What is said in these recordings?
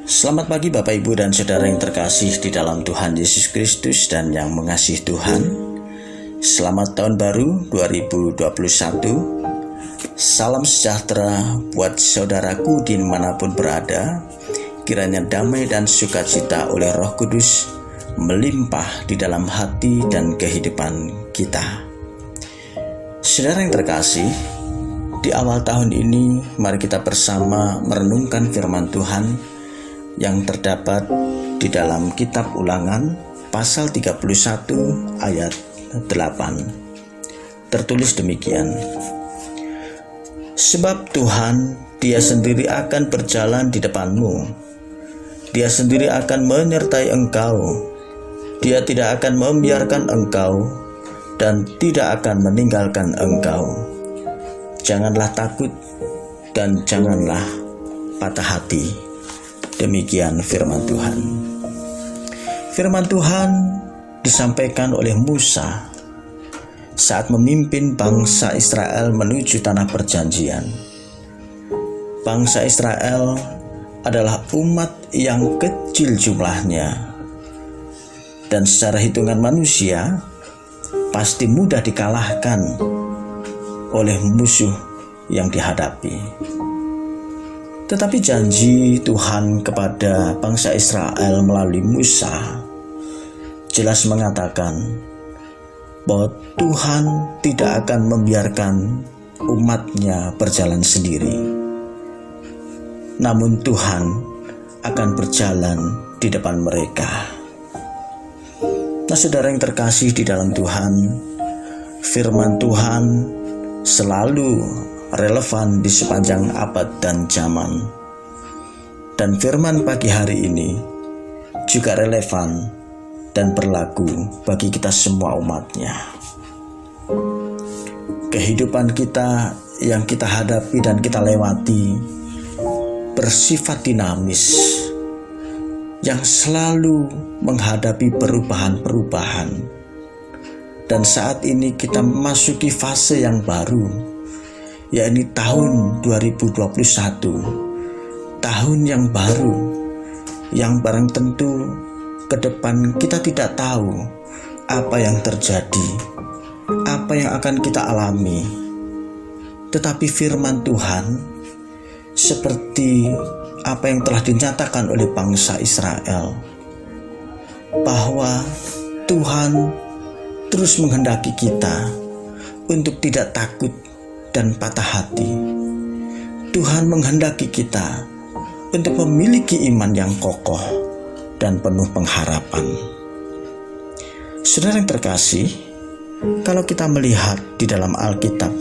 Selamat pagi Bapak Ibu dan Saudara yang terkasih di dalam Tuhan Yesus Kristus dan yang mengasihi Tuhan. Selamat tahun baru 2021. Salam sejahtera buat saudaraku dimanapun berada. Kiranya damai dan sukacita oleh Roh Kudus melimpah di dalam hati dan kehidupan kita. Saudara yang terkasih, di awal tahun ini mari kita bersama merenungkan firman Tuhan yang terdapat di dalam kitab Ulangan pasal 31 ayat 8. Tertulis demikian: Sebab Tuhan, Dia sendiri akan berjalan di depanmu. Dia sendiri akan menyertai engkau. Dia tidak akan membiarkan engkau dan tidak akan meninggalkan engkau. Janganlah takut dan janganlah patah hati. Demikian firman Tuhan. Firman Tuhan disampaikan oleh Musa saat memimpin bangsa Israel menuju tanah perjanjian. Bangsa Israel adalah umat yang kecil jumlahnya, dan secara hitungan manusia pasti mudah dikalahkan oleh musuh yang dihadapi. Tetapi janji Tuhan kepada bangsa Israel melalui Musa jelas mengatakan bahwa Tuhan tidak akan membiarkan umatnya berjalan sendiri. Namun Tuhan akan berjalan di depan mereka. Nah, saudara yang terkasih di dalam Tuhan, firman Tuhan selalu relevan di sepanjang abad dan zaman. Dan firman pagi hari ini juga relevan dan berlaku bagi kita semua umatnya. Kehidupan kita yang kita hadapi dan kita lewati bersifat dinamis, yang selalu menghadapi perubahan-perubahan. Dan saat ini kita memasuki fase yang baru, yakni tahun 2021, tahun yang baru, yang barang tentu ke depan kita tidak tahu apa yang terjadi, apa yang akan kita alami. Tetapi firman Tuhan seperti apa yang telah dinyatakan oleh bangsa Israel, bahwa Tuhan terus menghendaki kita untuk tidak takut dan patah hati. Tuhan menghendaki kita untuk memiliki iman yang kokoh dan penuh pengharapan. Saudara yang terkasih, kalau kita melihat di dalam Alkitab,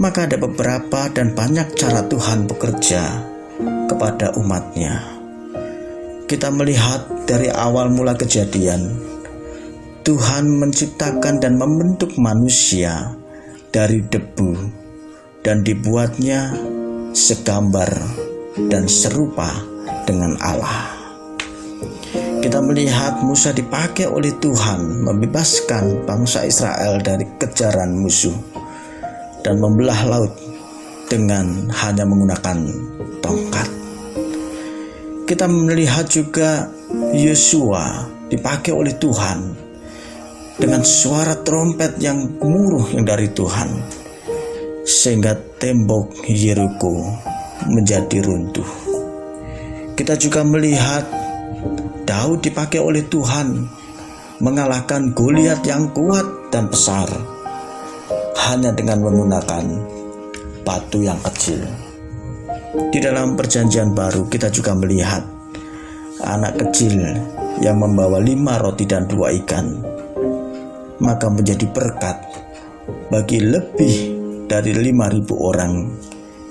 maka ada beberapa dan banyak cara Tuhan bekerja kepada umatnya. Kita melihat dari awal mula kejadian, Tuhan menciptakan dan membentuk manusia dari debu dan dibuatnya segambar dan serupa dengan Allah. Kita melihat Musa dipakai oleh Tuhan membebaskan bangsa Israel dari kejaran musuh dan membelah laut dengan hanya menggunakan tongkat. Kita melihat juga Yosua dipakai oleh Tuhan dengan suara trompet yang gemuruh yang dari Tuhan, sehingga tembok Yeriko menjadi runtuh. Kita juga melihat Daud dipakai oleh Tuhan mengalahkan Goliat yang kuat dan besar hanya dengan menggunakan batu yang kecil. Di dalam perjanjian baru kita juga melihat anak kecil yang membawa 5 roti dan 2 ikan, maka menjadi berkat bagi lebih dari 5.000 orang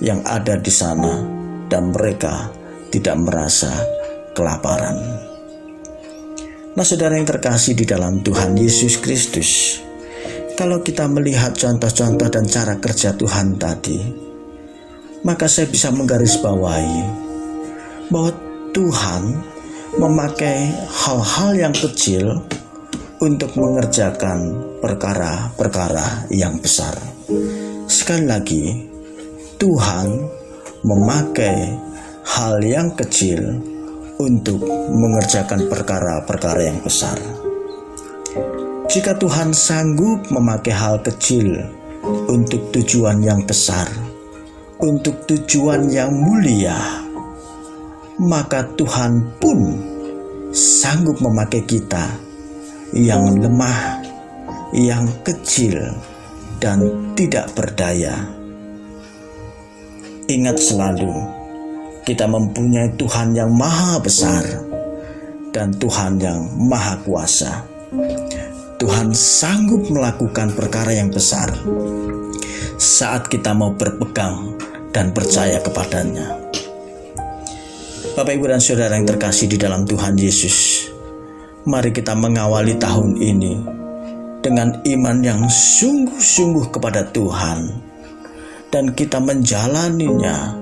yang ada di sana, dan mereka tidak merasa kelaparan. Nah, saudara yang terkasih di dalam Tuhan Yesus Kristus, kalau kita melihat contoh-contoh dan cara kerja Tuhan tadi, maka saya bisa menggarisbawahi bahwa Tuhan memakai hal-hal yang kecil untuk mengerjakan perkara-perkara yang besar. sekali lagi, Tuhan memakai hal yang kecil untuk mengerjakan perkara-perkara yang besar. Jika Tuhan sanggup memakai hal kecil untuk tujuan yang besar, untuk tujuan yang mulia, maka Tuhan pun sanggup memakai kita yang lemah, yang kecil, dan tidak berdaya. Ingat selalu, kita mempunyai Tuhan yang maha besar dan Tuhan yang maha kuasa. Tuhan sanggup melakukan perkara yang besar saat kita mau berpegang dan percaya kepadanya. Bapak, Ibu, dan Saudara yang terkasih di dalam Tuhan Yesus, mari kita mengawali tahun ini dengan iman yang sungguh-sungguh kepada Tuhan, dan kita menjalaninya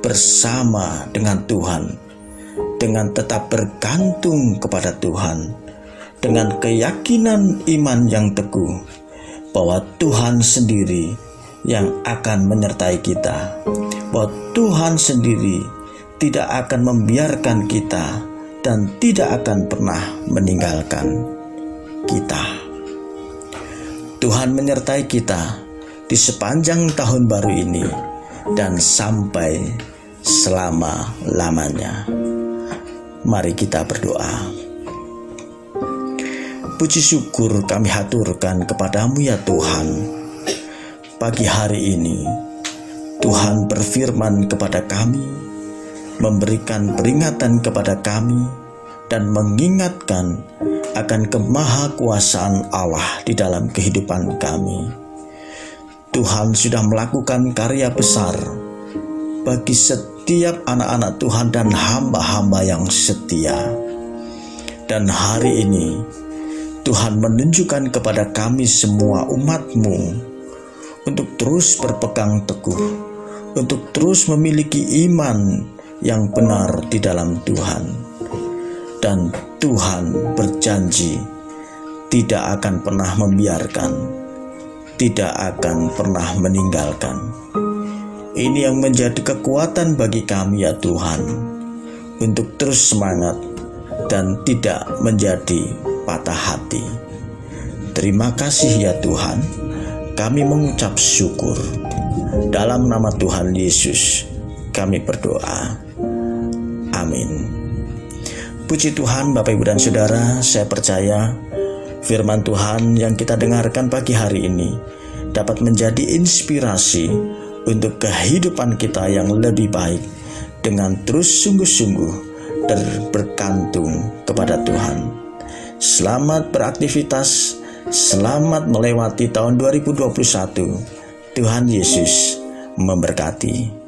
bersama dengan Tuhan, dengan tetap bergantung kepada Tuhan, dengan keyakinan iman yang teguh bahwa Tuhan sendiri yang akan menyertai kita, bahwa Tuhan sendiri tidak akan membiarkan kita dan tidak akan pernah meninggalkan kita. Tuhan menyertai kita di sepanjang tahun baru ini dan sampai selama-lamanya. Mari kita berdoa. Puji syukur kami haturkan kepadamu ya Tuhan. Pagi hari ini Tuhan berfirman kepada kami, memberikan peringatan kepada kami, dan mengingatkan akan kemahakuasaan Allah di dalam kehidupan kami. Tuhan sudah melakukan karya besar bagi setiap anak-anak Tuhan dan hamba-hamba yang setia. Dan hari ini Tuhan menunjukkan kepada kami semua umat-Mu untuk terus berpegang teguh, untuk terus memiliki iman yang benar di dalam Tuhan. Dan Tuhan berjanji tidak akan pernah membiarkan, tidak akan pernah meninggalkan. Ini yang menjadi kekuatan bagi kami ya Tuhan, untuk terus semangat dan tidak menjadi patah hati. Terima kasih ya Tuhan, kami mengucap syukur. Dalam nama Tuhan Yesus kami berdoa. Amin. Puji Tuhan, Bapak, Ibu, dan Saudara, saya percaya firman Tuhan yang kita dengarkan pagi hari ini dapat menjadi inspirasi untuk kehidupan kita yang lebih baik dengan terus sungguh-sungguh bergantung kepada Tuhan. Selamat beraktivitas, selamat melewati tahun 2021. Tuhan Yesus memberkati.